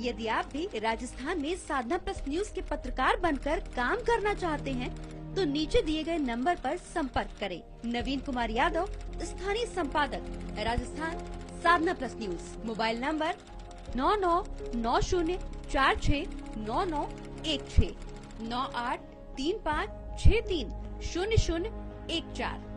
यदि आप भी राजस्थान में साधना प्लस न्यूज के पत्रकार बनकर काम करना चाहते हैं तो नीचे दिए गए नंबर पर संपर्क करें। नवीन कुमार यादव, स्थानीय संपादक, राजस्थान, साधना प्लस न्यूज। Mobile number 9990469916 9835630014।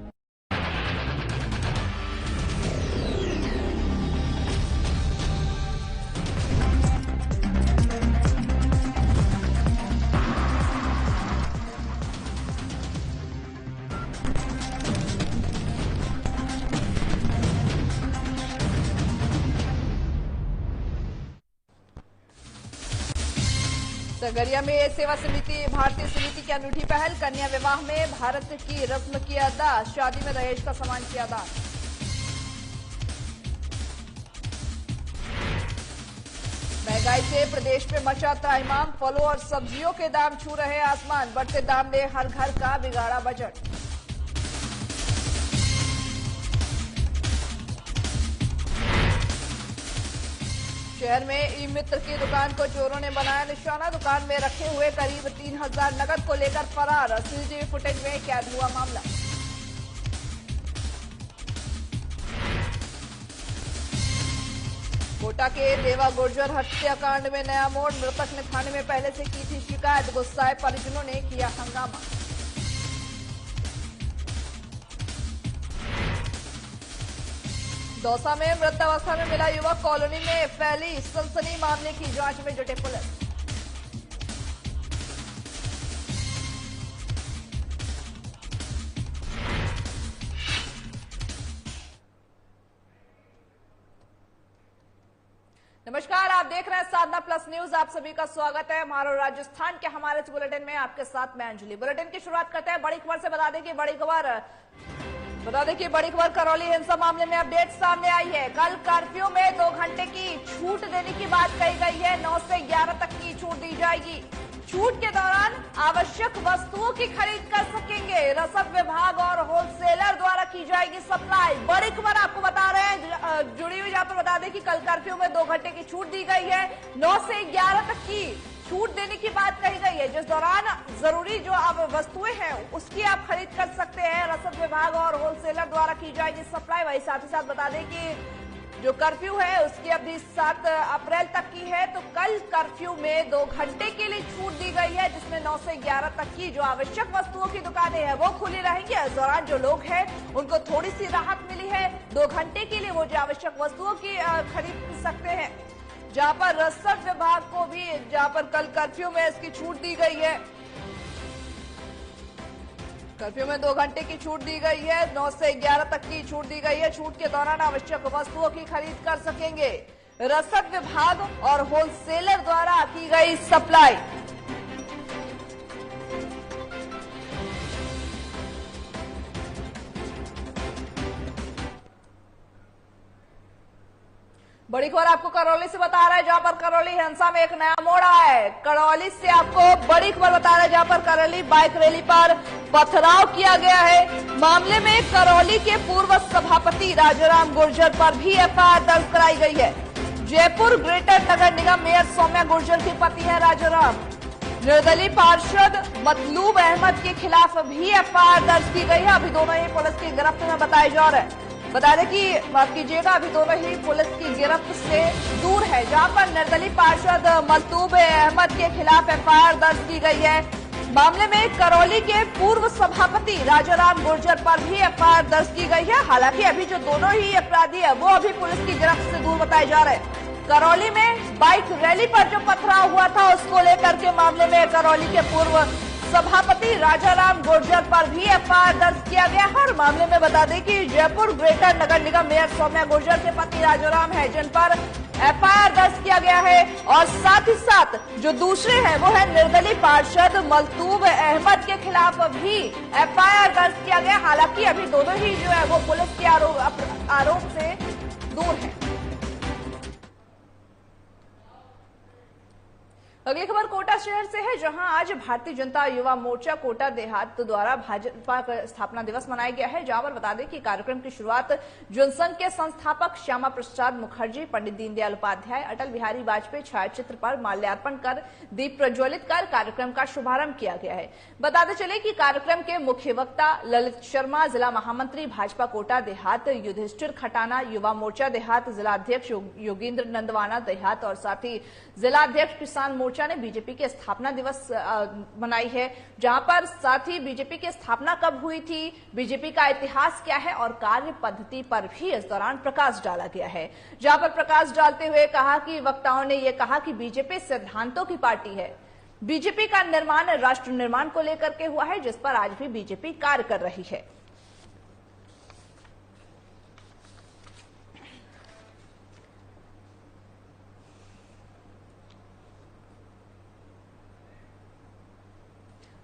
सगरिया में सेवा समिति भारतीय समिति की अनूठी पहल। कन्या विवाह में भारत की रस्म की अदा, शादी में दहेज का सामान किया दान। महंगाई से प्रदेश में मचा त्राहिमाम, फलों और सब्जियों के दाम छू रहे आसमान। बढ़ते दाम ने हर घर का बिगाड़ा बजट। शहर में ई मित्र की दुकान को चोरों ने बनाया निशाना। दुकान में रखे हुए करीब 3000 नकद को लेकर फरार। सीसीटीवी फुटेज में कैद हुआ मामला। कोटा के देवा गुर्जर हत्याकांड में नया मोड़। मृतक ने थाने में पहले से की थी शिकायत। गुस्साए परिजनों ने किया हंगामा। दौसा में मृत अवस्था में मिला युवक। कॉलोनी में फैली सनसनी। मामले की जांच में जुटे पुलिस। नमस्कार, आप देख रहे हैं साधना प्लस न्यूज। आप सभी का स्वागत है हमारा राजस्थान के हमारे इस बुलेटिन में। आपके साथ मैं अंजलि। बुलेटिन की शुरुआत करते हैं बड़ी खबर से। बता दें कि बड़ी खबर करौली हिंसा मामले में अपडेट सामने आई है। कल कर्फ्यू में 2 घंटे की छूट देने की बात कही गई है। 9 से 11 तक की छूट दी जाएगी। छूट के दौरान आवश्यक वस्तुओं की खरीद कर सकेंगे। रसद विभाग और होलसेलर द्वारा की जाएगी सप्लाई। बड़ी खबर आपको बता रहे हैं जुड़ी हुई, जहां पर बता दें कि कल कर्फ्यू में 2 घंटे की छूट दी गई है। 9 से 11 तक की छूट देने की बात कही गई है, जिस दौरान जरूरी जो अब वस्तुएं हैं उसकी आप खरीद कर सकते हैं। रसद विभाग और होलसेलर द्वारा की जाएगी सप्लाई। वही साथ ही साथ बता दें कि जो कर्फ्यू है उसकी अवधि 7 अप्रैल तक की है। तो कल कर्फ्यू में 2 घंटे के लिए छूट दी गई है, जिसमें 9 से 11 तक की जो आवश्यक वस्तुओं की दुकानें हैं वो खुली रहेंगी। इस दौरान जो लोग हैं उनको थोड़ी सी राहत मिली है। 2 घंटे के लिए वो जो आवश्यक वस्तुओं की खरीद सकते हैं। जहां पर रसद विभाग को भी, जहां पर कल कर्फ्यू में इसकी छूट दी गई है। कर्फ्यू में 2 घंटे की छूट दी गई है। 9 से 11 तक की छूट दी गई है। छूट के दौरान आवश्यक वस्तुओं की खरीद कर सकेंगे। रसद विभाग और होलसेलर द्वारा की गई सप्लाई। बड़ी खबर आपको करौली से बता रहा है, जहां पर करौली हिंसा में एक नया मोड़ आया है। करौली से आपको बड़ी खबर बता रहा है, जहां पर करौली बाइक रैली पर पथराव किया गया है। मामले में करौली के पूर्व सभापति राजाराम गुर्जर पर भी एफआईआर दर्ज कराई गई है। जयपुर ग्रेटर नगर निगम मेयर सौम्या गुर्जर के पति है राजाराम। निर्दलीय पार्षद मतलूब अहमद के खिलाफ भी एफआईआर दर्ज की गई है। अभी दोनों ही पुलिस की गिरफ्त में बताए जा रहे हैं। बता दें कि माफ कीजिएगा, अभी दोनों ही पुलिस की गिरफ्त से दूर है। जहां पर निर्दलीय पार्षद मतलूब अहमद के खिलाफ एफआईआर दर्ज की गई है। मामले में करौली के पूर्व सभापति राजाराम गुर्जर पर भी एफआईआर दर्ज की गई है। हालांकि अभी जो दोनों ही अपराधी है वो अभी पुलिस की गिरफ्त से दूर बताए जा रहे हैं। करौली में बाइक रैली पर जो पथराव हुआ था उसको लेकर के मामले में करौली के पूर्व सभापति राजाराम गुर्जर पर भी एफआईआर दर्ज किया गया है। और मामले में बता दें कि जयपुर ग्रेटर नगर निगम मेयर सौम्या गुर्जर के पति राजाराम है, जिन पर एफआईआर दर्ज किया गया है। और साथ ही साथ जो दूसरे हैं वो है निर्दलीय पार्षद मतलूब अहमद के खिलाफ भी एफआईआर दर्ज किया गया। हालांकि अभी दोनों ही जो है वो पुलिस के आरोप से दूर है। अगली खबर कोटा शहर से है, जहां आज भारतीय जनता युवा मोर्चा कोटा देहात द्वारा भाजपा का स्थापना दिवस मनाया गया है। जहां पर बता दें कि कार्यक्रम की शुरुआत जनसंघ के संस्थापक श्यामा प्रसाद मुखर्जी, पंडित दीनदयाल उपाध्याय, अटल बिहारी वाजपेयी छायाचित्र पर माल्यार्पण कर दीप प्रज्वलित कर कार्यक्रम का शुभारंभ किया गया है। बताते चले कि कार्यक्रम के मुख्य वक्ता ललित शर्मा, जिला महामंत्री भाजपा कोटा देहात युधिष्ठिर खटाना, युवा मोर्चा देहात जिला अध्यक्ष योगेंद्र नंदवाना देहात और साथ ही जिला अध्यक्ष किसान मोर्चा ने बीजेपी के स्थापना दिवस मनाई है। जहां पर साथ ही बीजेपी की स्थापना कब हुई थी, बीजेपी का इतिहास क्या है और कार्य पद्धति पर भी इस दौरान प्रकाश डाला गया है। जहां पर प्रकाश डालते हुए कहा कि वक्ताओं ने यह कहा कि बीजेपी सिद्धांतों की पार्टी है। बीजेपी का निर्माण राष्ट्र निर्माण को लेकर के हुआ है, जिस पर आज भी बीजेपी कार्य कर रही है।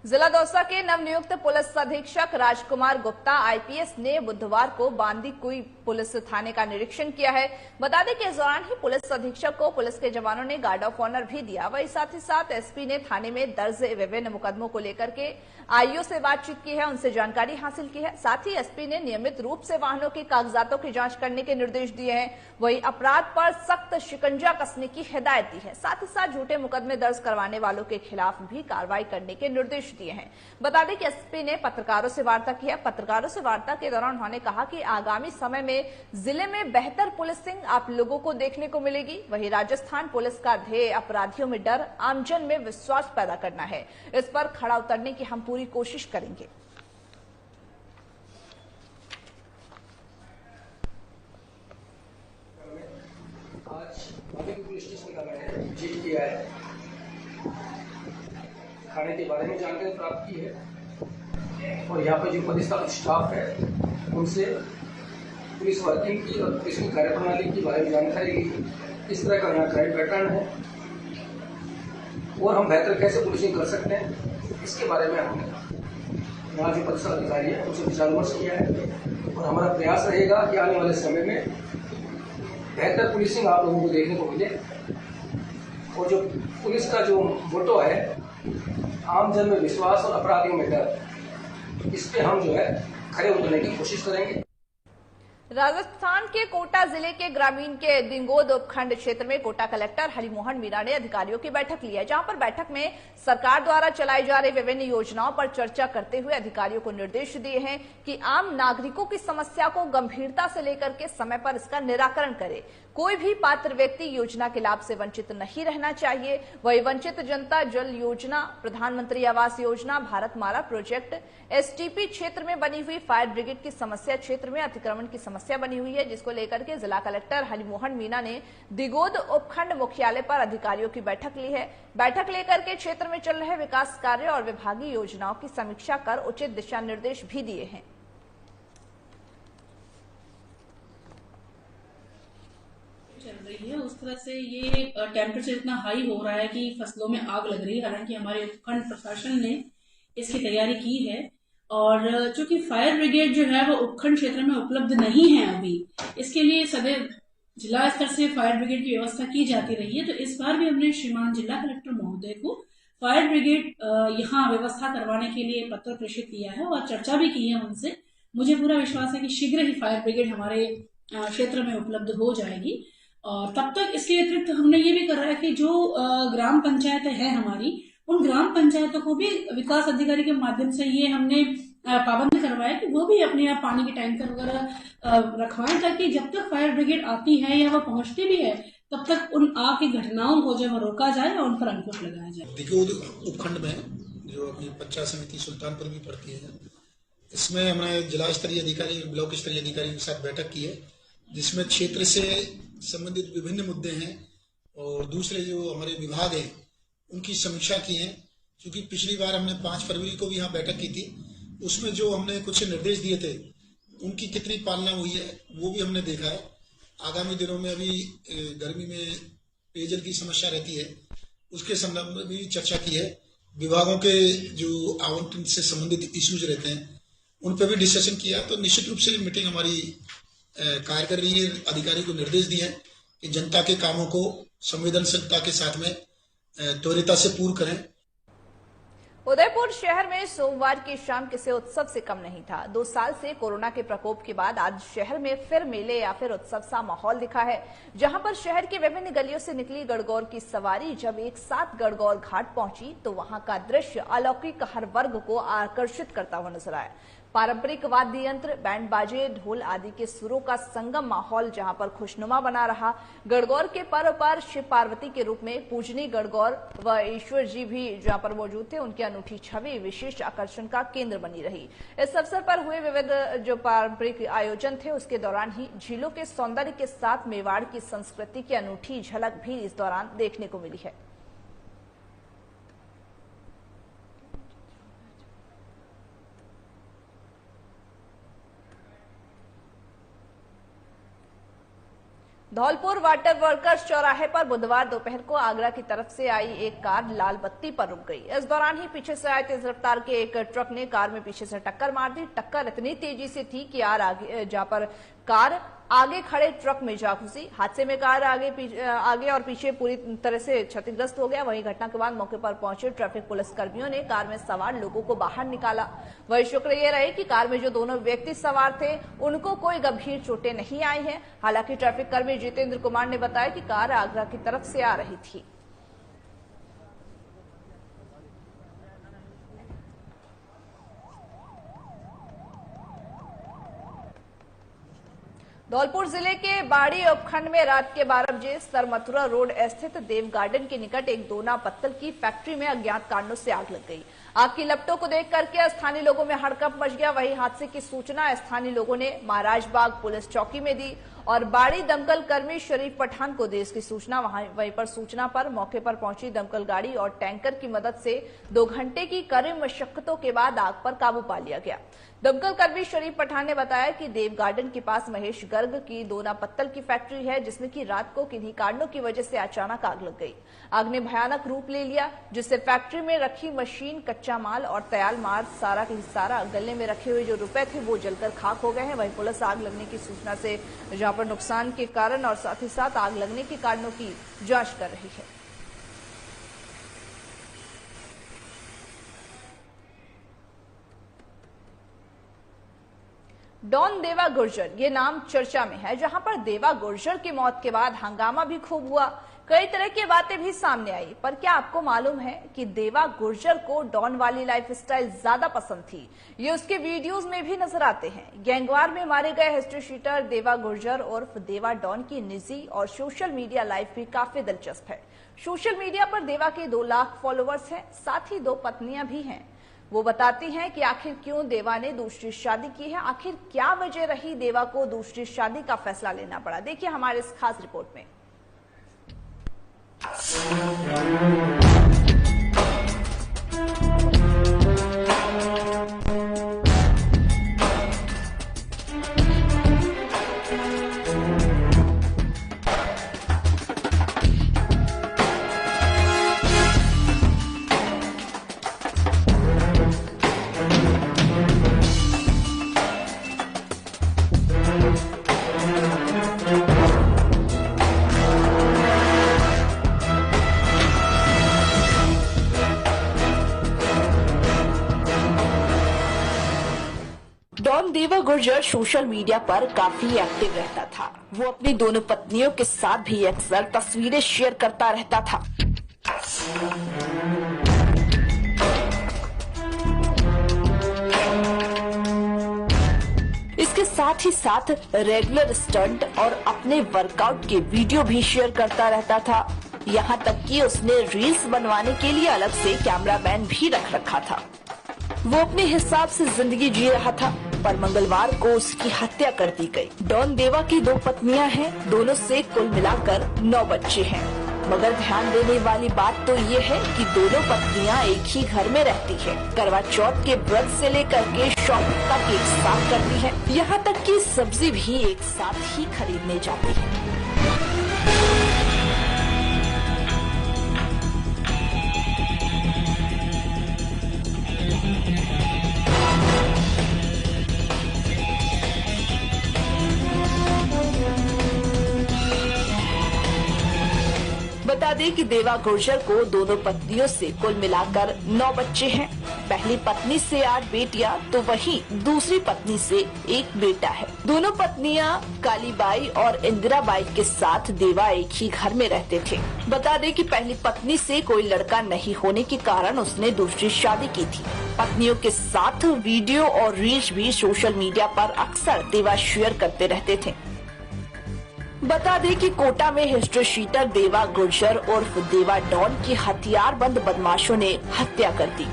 जिला दौसा के नवनियुक्त पुलिस अधीक्षक राजकुमार गुप्ता आईपीएस ने बुधवार को बांदीकुई पुलिस थाने का निरीक्षण किया है। बता दें कि इस दौरान ही पुलिस अधीक्षक को पुलिस के जवानों ने गार्ड ऑफ ऑनर भी दिया। वही साथ ही साथ एसपी ने थाने में दर्ज विभिन्न मुकदमों को लेकर के आईओ से बातचीत की है, उनसे जानकारी हासिल की है। साथ ही एसपी ने नियमित रूप से वाहनों के कागजातों की जांच करने के निर्देश दिए हैं। वही अपराध पर सख्त शिकंजा कसने की हिदायत दी है। साथ ही साथ झूठे मुकदमे दर्ज करवाने वालों के खिलाफ भी कार्रवाई करने के निर्देश दिए हैं। बता दें कि एसपी ने पत्रकारों से वार्ता की है। पत्रकारों से वार्ता के दौरान उन्होंने कहा कि आगामी समय में जिले में बेहतर पुलिसिंग आप लोगों को देखने को मिलेगी। वहीं राजस्थान पुलिस का ध्येय अपराधियों में डर, आमजन में विश्वास पैदा करना है। इस पर खड़ा उतरने की हम पूरी कोशिश करेंगे। आज पुलिस स्टेशन का मैंने विजिट किया है, थाने के बारे में जानकारी प्राप्त की है और यहाँ पर जो पुलिस का स्टाफ है उनसे पुलिस वर्किंग की और पुलिस की कार्यप्रणाली के बारे में जानकारी ली। इस तरह का यहाँ क्राइम पैटर्न है और हम बेहतर कैसे पुलिसिंग कर सकते हैं, इसके बारे में हमने यहाँ जो पुलिस अधिकारी है उनसे विचार विमर्श किया है और हमारा प्रयास रहेगा कि आने वाले समय में बेहतर पुलिसिंग आप लोगों को देखने को मिले। और जो पुलिस का जो मोटो है आमजन में विश्वास और अपराधियों में डर, इस पे हम जो है खड़े उतरने की कोशिश करेंगे। राजस्थान के कोटा जिले के ग्रामीण के दिंगोद उपखंड क्षेत्र में कोटा कलेक्टर हरिमोहन मीणा ने अधिकारियों की बैठक ली है। जहां पर बैठक में सरकार द्वारा चलाई जा रही विभिन्न योजनाओं पर चर्चा करते हुए अधिकारियों को निर्देश दिए हैं कि आम नागरिकों की समस्या को गंभीरता से लेकर के समय पर इसका निराकरण करे। कोई भी पात्र व्यक्ति योजना के लाभ से वंचित नहीं रहना चाहिए। वही वंचित जनता जल योजना, प्रधानमंत्री आवास योजना, भारतमाला प्रोजेक्ट, एसटीपी क्षेत्र में बनी हुई फायर ब्रिगेड की समस्या, क्षेत्र में अतिक्रमण की समस्या बनी हुई है, जिसको लेकर के जिला कलेक्टर हरिमोहन मीणा ने दिगोद उपखंड मुख्यालय पर अधिकारियों की बैठक ली है। बैठक लेकर के क्षेत्र में चल रहे विकास कार्य और विभागीय योजनाओं की समीक्षा कर उचित दिशा निर्देश भी दिए हैं। चल रही है उस तरह से ये टेम्परेचर इतना हाई हो रहा है कि फसलों में आग लग रही है। हालांकि हमारे उपखंड प्रशासन ने इसकी तैयारी की है और चूंकि फायर ब्रिगेड जो है वो उपखंड क्षेत्र में उपलब्ध नहीं है अभी, इसके लिए सदैव जिला स्तर से फायर ब्रिगेड की व्यवस्था की जाती रही है। तो इस बार भी हमने श्रीमान जिला कलेक्टर महोदय को फायर ब्रिगेड यहाँ व्यवस्था करवाने के लिए पत्र प्रेषित किया है और चर्चा भी की है उनसे। मुझे पूरा विश्वास है कि शीघ्र ही फायर ब्रिगेड हमारे क्षेत्र में उपलब्ध हो जाएगी। और तब तक इसके अतिरिक्त हमने ये भी करा है कि जो ग्राम पंचायतें हैं हमारी, उन ग्राम पंचायतों को भी विकास अधिकारी के माध्यम से ये हमने पाबंद करवाया कि वो भी अपने यहाँ पानी के टैंकर वगैरह रखवाएं, ताकि जब तक फायर ब्रिगेड आती है या वह पहुंचती भी है तब तक उन आग की घटनाओं को जो है रोका जाए और उन पर अंकुश लगाया जाए। दिगोद उपखंड में जो अपनी पंचायत समिति सुल्तानपुर भी पड़ती है, इसमें हमने जिला स्तरीय अधिकारी, ब्लॉक स्तरीय अधिकारी के साथ बैठक की है, जिसमें क्षेत्र से संबंधित विभिन्न मुद्दे हैं और दूसरे जो हमारे विभाग हैं उनकी समीक्षा की है। क्योंकि पिछली बार हमने 5 फरवरी को भी यहाँ बैठक की थी, उसमें जो हमने कुछ निर्देश दिए थे उनकी कितनी पालना हुई है वो भी हमने देखा है। आगामी दिनों में अभी गर्मी में पेयजल की समस्या रहती है, उसके संदर्भ में भी चर्चा की है। विभागों के जो आवंटन से संबंधित इश्यूज रहते हैं उन पर भी डिस्कशन किया। तो निश्चित रूप से मीटिंग हमारी कार्य कर रही है। अधिकारी को निर्देश दिए हैं कि जनता के कामों को संवेदनशीलता के साथ में त्वरिता से पूर्ण करें। उदयपुर शहर में सोमवार की शाम किसी उत्सव से कम नहीं था। 2 साल से कोरोना के प्रकोप के बाद आज शहर में फिर मेले या फिर उत्सव सा माहौल दिखा है, जहां पर शहर की विभिन्न गलियों से निकली गणगौर की सवारी जब एक साथ गणगौर घाट पहुंची तो वहां का दृश्य अलौकिक हर वर्ग को आकर्षित करता हुआ नजर आया। पारंपरिक वाद्य यंत्र, बैंड बाजे, ढोल आदि के सुरों का संगम माहौल जहां पर खुशनुमा बना रहा। गणगौर के पर्व पर शिव पार्वती के रूप में पूजनीय गणगौर व ईश्वर जी भी जहां पर मौजूद थे, उनकी अनूठी छवि विशेष आकर्षण का केंद्र बनी रही। इस अवसर पर हुए विविध जो पारंपरिक आयोजन थे उसके दौरान ही झीलों के सौंदर्य के साथ मेवाड़ की संस्कृति की अनूठी झलक भी इस दौरान देखने को मिली है। धौलपुर वाटर वर्कर्स चौराहे पर बुधवार दोपहर को आगरा की तरफ से आई एक कार लाल बत्ती पर रुक गई। इस दौरान ही पीछे से आए तेज रफ्तार के एक ट्रक ने कार में पीछे से टक्कर मार दी। टक्कर इतनी तेजी से थी कि जहां पर कार आगे खड़े ट्रक में जा घुसी। हादसे में कार आगे और पीछे पूरी तरह से क्षतिग्रस्त हो गया। वहीं घटना के बाद मौके पर पहुंचे ट्रैफिक पुलिस कर्मियों ने कार में सवार लोगों को बाहर निकाला। वही शुक्र ये रहे कि कार में जो दोनों व्यक्ति सवार थे उनको कोई गंभीर चोटें नहीं आई हैं। हालांकि ट्रैफिक कर्मी जितेंद्र कुमार ने बताया कि कार आगरा की तरफ से आ रही थी। धौलपुर जिले के बाड़ी उपखंड में रात के 12 बजे सरमथुरा रोड स्थित देव गार्डन के निकट एक दोना पत्तल की फैक्ट्री में अज्ञात कारणों से आग लग गई। आग की लपटों को देख करके स्थानीय लोगों में हड़कंप मच गया। वही हादसे की सूचना स्थानीय लोगों ने महाराजबाग पुलिस चौकी में दी और बाड़ी दमकल कर्मी शरीफ पठान को दी इसकी सूचना। वहीं पर सूचना पर मौके पर पहुंची दमकल गाड़ी और टैंकर की मदद से 2 घंटे की कड़ी मशक्कतों के बाद आग पर काबू पा लिया गया। दमकल कर्मी शरीफ पठान ने बताया कि देव गार्डन के पास महेश गर्ग की दोना पत्तल की फैक्ट्री है, जिसमें कि रात को किन्हीं कारणों की वजह से अचानक आग लग गई। आग ने भयानक रूप ले लिया, जिससे फैक्ट्री में रखी मशीन, कच्चा माल और तैयार माल सारा गले में रखे हुए जो रुपए थे वो जलकर खाक हो गए हैं। वहीं पुलिस आग लगने की सूचना से जहां पर नुकसान के कारण और साथ ही साथ आग लगने के कारणों की जांच कर रही है। डॉन देवा गुर्जर ये नाम चर्चा में है, जहां पर देवा गुर्जर की मौत के बाद हंगामा भी खूब हुआ। कई तरह की बातें भी सामने आई, पर क्या आपको मालूम है कि देवा गुर्जर को डॉन वाली लाइफस्टाइल ज्यादा पसंद थी? ये उसके वीडियोस में भी नजर आते हैं। गैंगवार में मारे गए हिस्ट्री शीटर देवा गुर्जर उर्फ देवा डॉन की निजी और सोशल मीडिया लाइफ भी काफी दिलचस्प है। सोशल मीडिया पर देवा के 2 लाख फॉलोअर्स हैं, साथ ही 2 पत्नियां भी हैं। वो बताती हैं कि आखिर क्यों देवा ने दूसरी शादी की है, आखिर क्या वजह रही देवा को दूसरी शादी का फैसला लेना पड़ा। देखिए हमारे इस खास रिपोर्ट में। डॉन देवा गुर्जर सोशल मीडिया पर काफी एक्टिव रहता था। वो अपनी दोनों पत्नियों के साथ भी अक्सर तस्वीरें शेयर करता रहता था। इसके साथ ही साथ रेगुलर स्टंट और अपने वर्कआउट के वीडियो भी शेयर करता रहता था। यहाँ तक कि उसने रील्स बनवाने के लिए अलग से कैमरामैन भी रख रखा था। वो अपने हिसाब से जिंदगी जी रहा था, पर मंगलवार को उसकी हत्या कर दी गई। डॉन देवा की 2 पत्नियां हैं, दोनों से कुल मिलाकर 9 बच्चे हैं। मगर ध्यान देने वाली बात तो ये है कि दोनों पत्नियां एक ही घर में रहती हैं। करवा चौथ के व्रत से लेकर के शॉपिंग तक एक साथ करती है, यहाँ तक कि सब्जी भी एक साथ ही खरीदने जाती है। बता दें कि देवा गुर्जर को दोनों पत्नियों से कुल मिलाकर 9 बच्चे हैं। पहली पत्नी से 8 बेटियां तो वहीं दूसरी पत्नी से 1 बेटा है। दोनों पत्नियां कालीबाई और इंदिराबाई के साथ देवा एक ही घर में रहते थे। बता दें कि पहली पत्नी से कोई लड़का नहीं होने के कारण उसने दूसरी शादी की थी। पत्नियों के साथ वीडियो और रील्स भी सोशल मीडिया पर अक्सर देवा शेयर करते रहते थे। बता दें कि कोटा में हिस्ट्री शीटर देवा गुर्जर उर्फ देवा डॉन की हथियारबंद बदमाशों ने हत्या कर दी।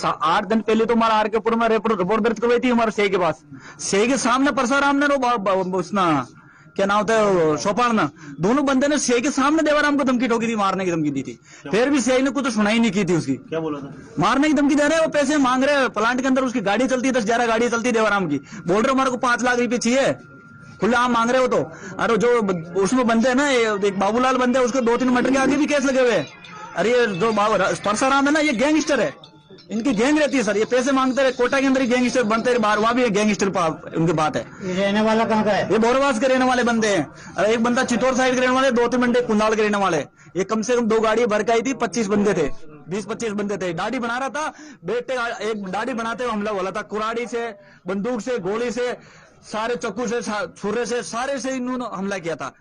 8 दिन पहले तो हमारा आरकेपुर में रिपोर्ट दर्ज करवाई थी हमारे सही के पास। सही के सामने परसाराम ने उसना क्या नाम होता सोपाल ना दोनों बंदे ने सही के सामने देवाराम को धमकी ठोकी थी, मारने की धमकी दी थी। फिर भी सही ने कुछ तो सुनाई नहीं की थी उसकी। क्या बोला था? मारने की धमकी दे रहे, वो पैसे मांग रहे। प्लांट के अंदर उसकी गाड़ी चलती है, 10-11 गाड़ी चलती है देवाराम की। बोल रहे हमारे को 5 लाख रुपए चाहिए, खुला आम मांग रहे हो। तो अरे जो उसमें बंदे है ना, एक बाबूलाल बंदे, उसको 2-3 मर्डर के आगे भी केस लगे हुए हैं। अरे ये जो परसाराम है ना, ये गैंगस्टर है, इनकी गैंग रहती है सर। ये पैसे मांगते रहे, कोटा के अंदर ही गैंगस्टर बनते रहे, बाहर वहाँ भी गैंगस्टर उनकी बात है। रहने वाला कहाँ का है? ये बोरवास के रहने वाले बंदे हैं। अरे एक बंदा चित्तौड़ साइड के रहने वाले, 2-3 बंदे कुंदाल के रहने वाले। ये कम से कम 2 गाड़ी भर के आई थी, 25 बंदे थे, 20-25 बंदे थे। दाढ़ी बना रहा था बेटे, एक दाढ़ी बनाते हुए हमला बोला था। कुराड़ी से, बंदूक से, गोली से, सारे चक्कू से, छुरे से, सारे से इन्होंने हमला किया था।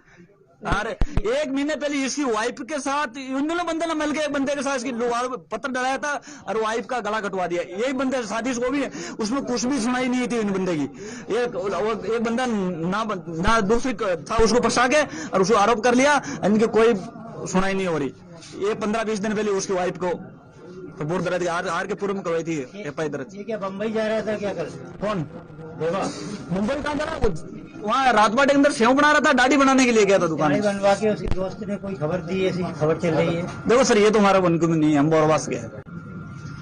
अरे 1 महीने पहले इसकी वाइफ के साथ उन दोनों बंदे ने मिलकर एक बंदे के साथ इसकी पत्थर डलाया था और वाइफ का गला कटवा दिया। यही बंदे शादी को भी, उसमें कुछ भी सुनाई नहीं थी इन बंदे की। एक बंदा ना दूसरी था, उसको फंसा के और उसको आरोप कर लिया, इनकी कोई सुनाई नहीं हो रही। ये 15-20 दिन पहले उसकी वाइफ को रिपोर्ट दर्ज आर के पूर्व में करवाई थी एफआईआर दर्ज। ये क्या बम्बई जा रहा था क्या कर? कौन? मुंबई कहाँ जा? वहाँ राजबाड़े के अंदर सेव बना रहा था, दाढ़ी बनाने के लिए गया था दुकान बनवा के। उसकी दोस्त ने कोई खबर दी, ऐसी खबर चल रही है। देखो सर, ये तो हमारा उनको भी नहीं है, हम बोरवास के हैं।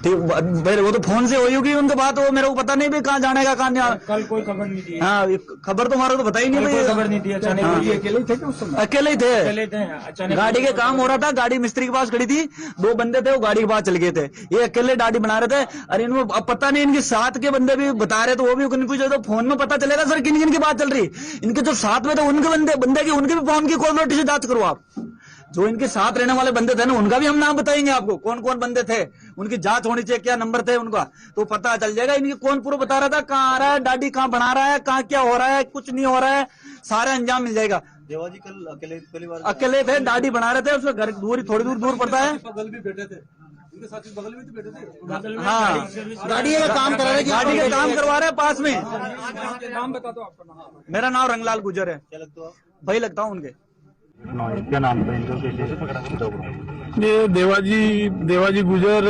ठीक, वो तो फोन से हुई होगी उनके बात, वो मेरे को पता नहीं भाई कहाँ जाने का, कहाँ नहीं। कल कोई खबर नहीं दी। हाँ, खबर तो हमारा तो पता ही नहीं भाई, खबर नहीं दी। अचानक अकेले थे क्या उस समय? अकेले ही थे। गाड़ी के काम हो रहा था, गाड़ी मिस्त्री के पास खड़ी थी, 2 बंदे थे, वो गाड़ी के पास चले गए थे। ये अकेले दाढ़ी बना रहे थे। अरे इनको अब पता नहीं, इनके साथ के बंदे भी बता रहे, तो वो भी कन्फ्यूज। तो फोन में पता चलेगा सर किन किन की बात चल रही। इनके जो साथ में थे उनके बंदे की, उनके भी फोन की कॉल से जांच करो आप। जो इनके साथ रहने वाले बंदे थे ना, उनका भी हम नाम बताएंगे आपको, कौन कौन बंदे थे, उनकी जांच होनी चाहिए, क्या नंबर थे उनका, तो पता चल जाएगा। इनकी कौन पूरा बता रहा था, कहाँ आ रहा है, दाढ़ी कहाँ बना रहा है, कहाँ क्या हो रहा है, कुछ नहीं हो रहा है, सारे अंजाम मिल जाएगा। देवाजी कल अकेले थे, दाढ़ी बना रहे थे, उसका घर थोड़ी दूर पड़ता है। बगल भी बैठे थे, उनके साथी बगल में भी बैठे थे। हाँ, गाड़ी का काम करा रहे, गाड़ी का काम करवा रहे हैं पास में। नाम बता दो आपका। मेरा नाम रंगलाल गुजर है। क्या लगता है? भाई लगता हूँ उनके। क्या नाम था इनका? ये देवाजी गुजर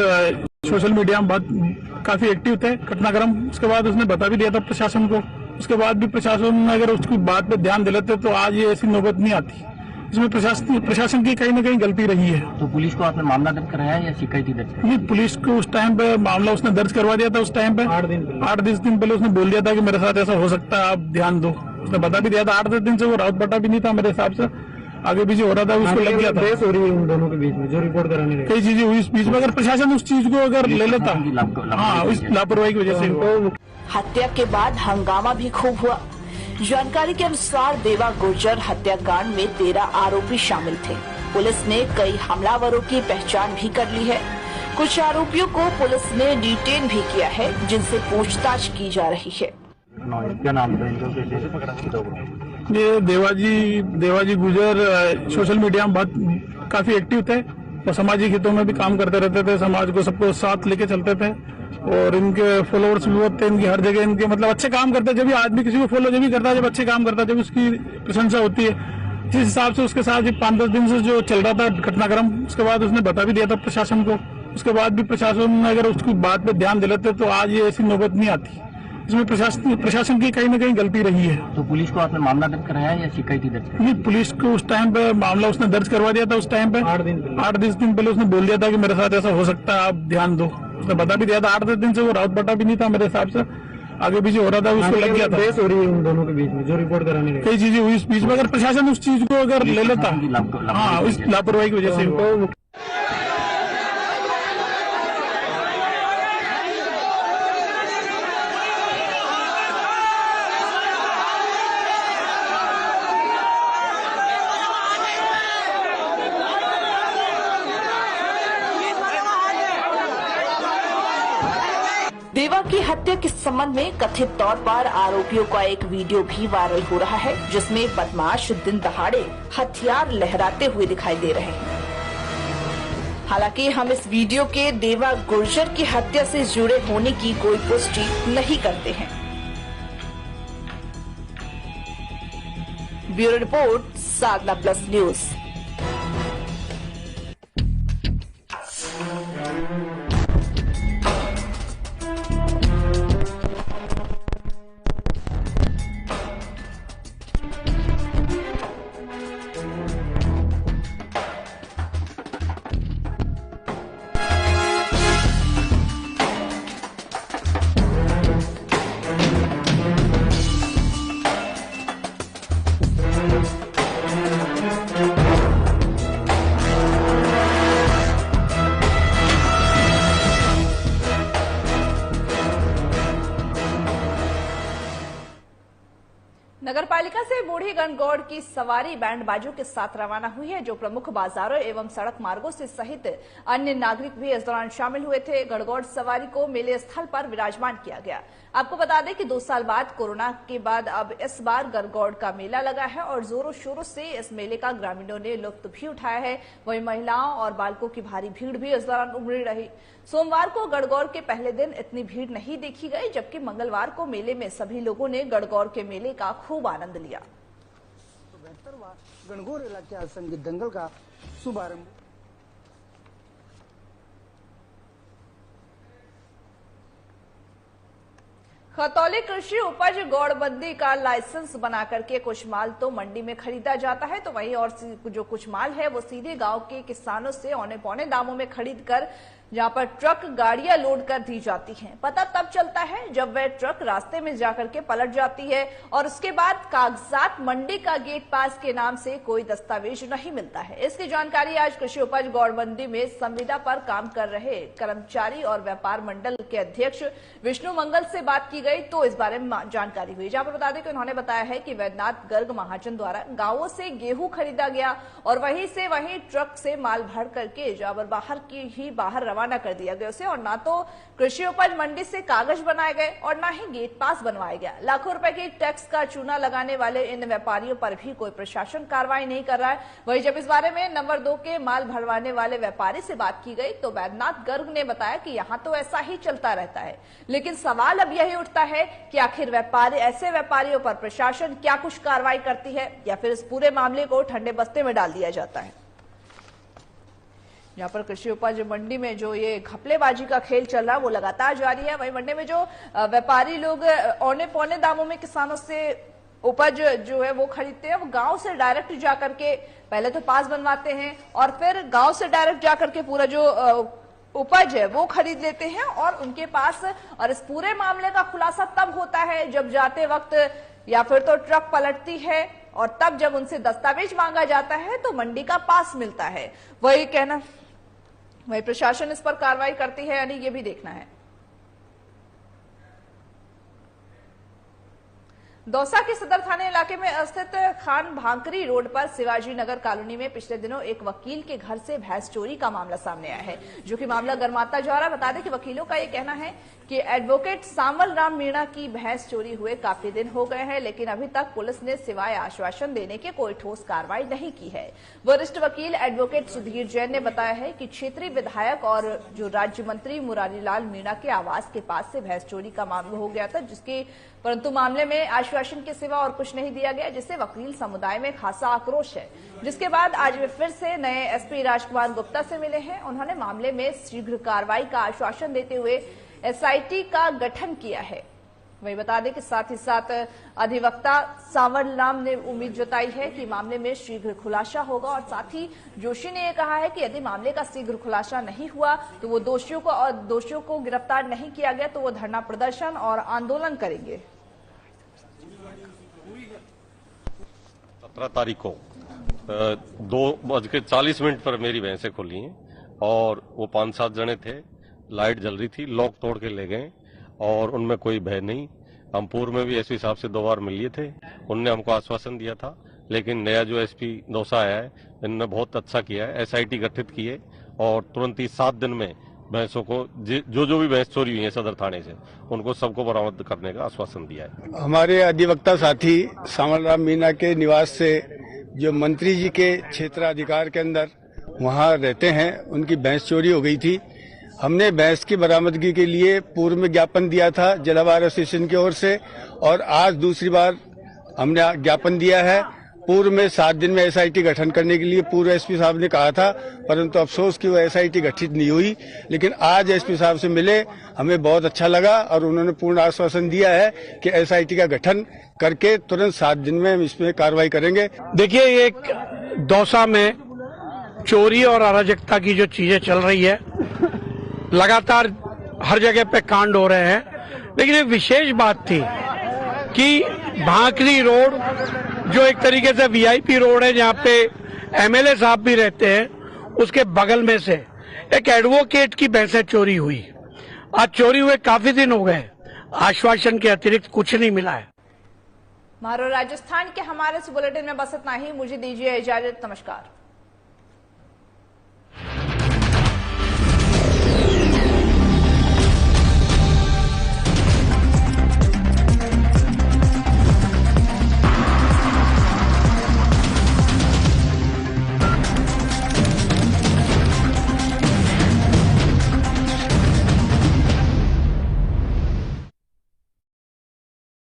सोशल मीडिया में काफी एक्टिव थे घटनाक्रम। उसके बाद उसने बता भी दिया था प्रशासन को। उसके बाद भी प्रशासन अगर उसकी बात पे ध्यान दिलाते तो आज ये ऐसी नौबत नहीं आती। इसमें प्रशासन की कहीं न कहीं गलती रही है। तो पुलिस को आपने मामला दर्ज कराया या शिकायत ही दर्ज? नहीं, पुलिस को उस टाइम पे मामला उसने दर्ज करवा दिया था। उस टाइम पे 8-10 दिन पहले उसने बोल दिया था कि मेरे साथ ऐसा हो सकता है, आप ध्यान दो। उसने बता भी दिया था। 8-10 दिन से वो राउत बटा भी नहीं था मेरे हिसाब से, आगे पीछे हो रहा था, उसको लग गया था। बहस हो रही है उन दोनों के बीच में, जो रिपोर्ट कराने गए। कई चीजें हुई इस बीच में, अगर प्रशासन उस चीज को अगर ले लेता, हाँ, उस लापरवाही की वजह से। हत्या के बाद हंगामा भी खूब हुआ। जानकारी के अनुसार देवा गुर्जर हत्याकांड में 13 आरोपी शामिल थे। पुलिस ने कई हमलावरों की पहचान भी कर ली है। कुछ आरोपियों को पुलिस ने डिटेन भी किया है, जिनसे पूछताछ की जा रही है। क्या नाम था इनका? ये देवाजी गुजर सोशल मीडिया में काफी एक्टिव थे और सामाजिक हितों में भी काम करते रहते थे। समाज को सबको साथ लेके चलते थे और इनके फॉलोअर्स भी बहुत थे। इनकी हर जगह इनके मतलब अच्छे काम करते। जब भी आदमी किसी को फॉलो जब भी करता है, जब अच्छे काम करता है, जब उसकी प्रशंसा होती है। जिस हिसाब से उसके साथ 5-10 दिन से जो चल रहा था घटनाक्रम, उसके बाद उसने बता भी दिया था प्रशासन को। उसके बाद भी प्रशासन अगर उसकी बात पे ध्यान दिलाते तो आज ये ऐसी नौबत नहीं आती। इसमें प्रशासन की कहीं न कहीं गलती रही है। तो पुलिस को आपने मामला दर्ज कराया या शिकायत ही दर्ज? नहीं, पुलिस को उस टाइम पे मामला उसने दर्ज करवा दिया था। उस टाइम पे 8-10 दिन पहले उसने बोल दिया था कि मेरे साथ ऐसा हो सकता है, आप ध्यान दो। उसने बता भी दिया था। 8-10 दिन से वो राउत बटा भी नहीं था मेरे हिसाब से, आगे पीछे हो रहा था, उसको लग गया था। बहस हो रही है उन दोनों के बीच में, जो रिपोर्ट कराने गए। कई चीजें हुई इस बीच में, अगर प्रशासन उस चीज को अगर ले लेता, हाँ, उस लापरवाही की वजह से। देवा की हत्या के संबंध में कथित तौर पर आरोपियों का एक वीडियो भी वायरल हो रहा है, जिसमें बदमाश दिन दहाड़े हथियार लहराते हुए दिखाई दे रहे हैं। हालांकि हम इस वीडियो के देवा गुर्जर की हत्या से जुड़े होने की कोई पुष्टि नहीं करते हैं। ब्यूरो रिपोर्ट, साधना प्लस न्यूज। नगरपालिका से बूढ़ी गणगौर की सवारी बैंड बाजों के साथ रवाना हुई है, जो प्रमुख बाजारों एवं सड़क मार्गों से सहित अन्य नागरिक भी इस दौरान शामिल हुए थे। गणगौर सवारी को मेले स्थल पर विराजमान किया गया। आपको बता दें कि 2 साल बाद कोरोना के बाद अब इस बार गणगौर का मेला लगा है और जोरों शोरों से इस मेले का ग्रामीणों ने लुत्फ भी उठाया है। वहीं महिलाओं और बालकों की भारी भीड़ भी इस दौरान उमड़ी रही। सोमवार को गणगौर के पहले दिन इतनी भीड़ नहीं देखी गई, जबकि मंगलवार को मेले में सभी लोगों ने गणगौर के मेले का खूब आनंद लिया। गणगौर इलाके संगीत दंगल का शुभारंभ खतौली कृषि उपज गौड़बंदी का लाइसेंस बना करके कुछ माल तो मंडी में खरीदा जाता है, तो वहीं और जो कुछ माल है वो सीधे गांव के किसानों से औने पौने दामों में खरीद कर जहां पर ट्रक गाड़ियां लोड कर दी जाती हैं। पता तब चलता है जब वह ट्रक रास्ते में जाकर के पलट जाती है और उसके बाद कागजात मंडी का गेट पास के नाम से कोई दस्तावेज नहीं मिलता है। इसकी जानकारी आज कृषि उपज गौड़बंदी में संविदा पर काम कर रहे कर्मचारी और व्यापार मंडल के अध्यक्ष विष्णु मंगल से बात की गई तो इस बारे में जानकारी हुई, जहां पर बता दें कि उन्होंने बताया है कि वैद्यनाथ गर्ग महाजन द्वारा गांवों से गेहूं खरीदा गया और वहीं से वहीं ट्रक से माल भर करके जावर बाहर रवाना कर दिया गया उसे, और ना तो कृषि उपज मंडी से कागज बनाए गए और ना ही गेट पास बनवाया गया। लाखों रुपए के टैक्स का चूना लगाने वाले इन व्यापारियों पर भी कोई प्रशासन कार्रवाई नहीं कर रहा है। वहीं जब इस बारे में नंबर 2 के माल भरवाने वाले व्यापारी से बात की गई तो वैद्यनाथ गर्ग ने बताया कि यहाँ तो ऐसा ही चलता रहता है, लेकिन सवाल अब यही उठता है कि आखिर ऐसे व्यापारियों पर प्रशासन क्या कुछ कार्रवाई करती है या फिर इस पूरे मामले को ठंडे बस्ते में डाल दिया जाता है। यहाँ पर कृषि उपज मंडी में जो ये घपलेबाजी का खेल चल रहा है वो लगातार जारी है। वहीं मंडी में जो व्यापारी लोग औने पौने दामों में किसानों से उपज जो है वो खरीदते हैं, वो गांव से डायरेक्ट जाकर के पहले तो पास बनवाते हैं और फिर गांव से डायरेक्ट जाकर के पूरा जो उपज है वो खरीद लेते हैं और उनके पास, और इस पूरे मामले का खुलासा तब होता है जब जाते वक्त या फिर तो ट्रक पलटती है और तब जब उनसे दस्तावेज मांगा जाता है तो मंडी का पास मिलता है। वही प्रशासन इस पर कार्रवाई करती है यानी ये भी देखना है। दौसा के सदर थाने इलाके में स्थित खान भांकरी रोड पर शिवाजी नगर कॉलोनी में पिछले दिनों एक वकील के घर से भैंस चोरी का मामला सामने आया है, जो कि मामला गर्माता जा रहा है। बता दें कि वकीलों का ये कहना है कि एडवोकेट सामल राम मीणा की भैंस चोरी हुए काफी दिन हो गए हैं, लेकिन अभी तक पुलिस ने सिवाय आश्वासन देने के कोई ठोस कार्रवाई नहीं की है। वरिष्ठ वकील एडवोकेट सुधीर जैन ने बताया है कि क्षेत्रीय विधायक और जो राज्य मंत्री मुरारीलाल मीणा के आवास के पास से भैंस चोरी का मामला हो गया था, परंतु मामले में आश्वासन के सिवा और कुछ नहीं दिया गया, जिससे वकील समुदाय में खासा आक्रोश है। जिसके बाद आज वे फिर से नए एसपी राजकुमार गुप्ता से मिले हैं। उन्होंने मामले में शीघ्र कार्रवाई का आश्वासन देते हुए एसआईटी का गठन किया है। वही बता दें कि साथ ही साथ अधिवक्ता सांवर राम ने उम्मीद जताई है कि मामले में शीघ्र खुलासा होगा, और साथ ही जोशी ने यह कहा है कि यदि मामले का शीघ्र खुलासा नहीं हुआ तो वो दोषियों को गिरफ्तार नहीं किया गया तो वो धरना प्रदर्शन और आंदोलन करेंगे। 17 तारीख को 2:40 पर मेरी भैंसें खुली हैं और वो 5-7 जने थे, लाइट जल रही थी, लॉक तोड़ के ले गए और उनमें कोई भय नहीं। हम पूर्व में भी एसपी साहब से 2 बार मिल लिए थे, उनने हमको आश्वासन दिया था, लेकिन नया जो एसपी दौसा आया है इन्होंने बहुत अच्छा किया है। एसआईटी गठित की है और तुरंत ही 7 दिन में भैंसों को जो भी भैंस चोरी हुई है सदर थाने से, उनको सबको बरामद करने का आश्वासन दिया है। हमारे अधिवक्ता साथी सामल राम मीना के निवास से जो मंत्री जी के क्षेत्राधिकार के अंदर वहां रहते हैं, उनकी भैंस चोरी हो गई थी। हमने भैंस की बरामदगी के लिए पूर्व में ज्ञापन दिया था जिला बार एसोसिएशन की ओर से, और आज दूसरी बार हमने ज्ञापन दिया है। पूर्व में 7 दिन में एसआईटी गठन करने के लिए पूर्व एसपी साहब ने कहा था, परंतु अफसोस कि वो एसआईटी गठित नहीं हुई। लेकिन आज एसपी साहब से मिले, हमें बहुत अच्छा लगा और उन्होंने पूर्ण आश्वासन दिया है कि एसआईटी का गठन करके तुरंत 7 दिन में हम इसमें कार्रवाई करेंगे। देखिए, एक दौसा में चोरी और अराजकता की जो चीजें चल रही है, लगातार हर जगह पे कांड हो रहे हैं, लेकिन एक विशेष बात थी कि भांकरी रोड जो एक तरीके से वीआईपी रोड है, जहाँ पे एमएलए साहब भी रहते हैं, उसके बगल में से एक एडवोकेट की भैंसें चोरी हुई। आज चोरी हुए काफी दिन हो गए, आश्वासन के अतिरिक्त कुछ नहीं मिला है। मारो राजस्थान के हमारे इस बुलेटिन में बस इतना ही। मुझे दीजिए इजाजत, नमस्कार।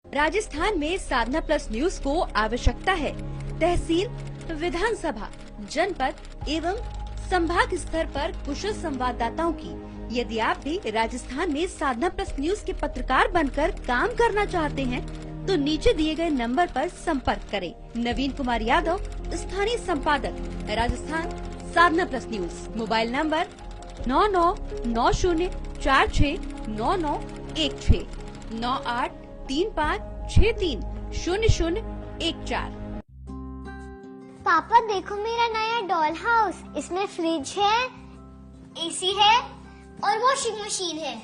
राजस्थान में साधना प्लस न्यूज को आवश्यकता है तहसील, विधानसभा, जनपद एवं संभाग स्तर पर कुशल संवाददाताओं की। यदि आप भी राजस्थान में साधना प्लस न्यूज के पत्रकार बनकर काम करना चाहते हैं तो नीचे दिए गए नंबर पर संपर्क करें। नवीन कुमार यादव, स्थानीय संपादक, राजस्थान साधना प्लस न्यूज। Mobile number 9990469916 9835630014। पापा देखो मेरा नया डॉल हाउस, इसमें फ्रिज है, एसी है और वॉशिंग मशीन है।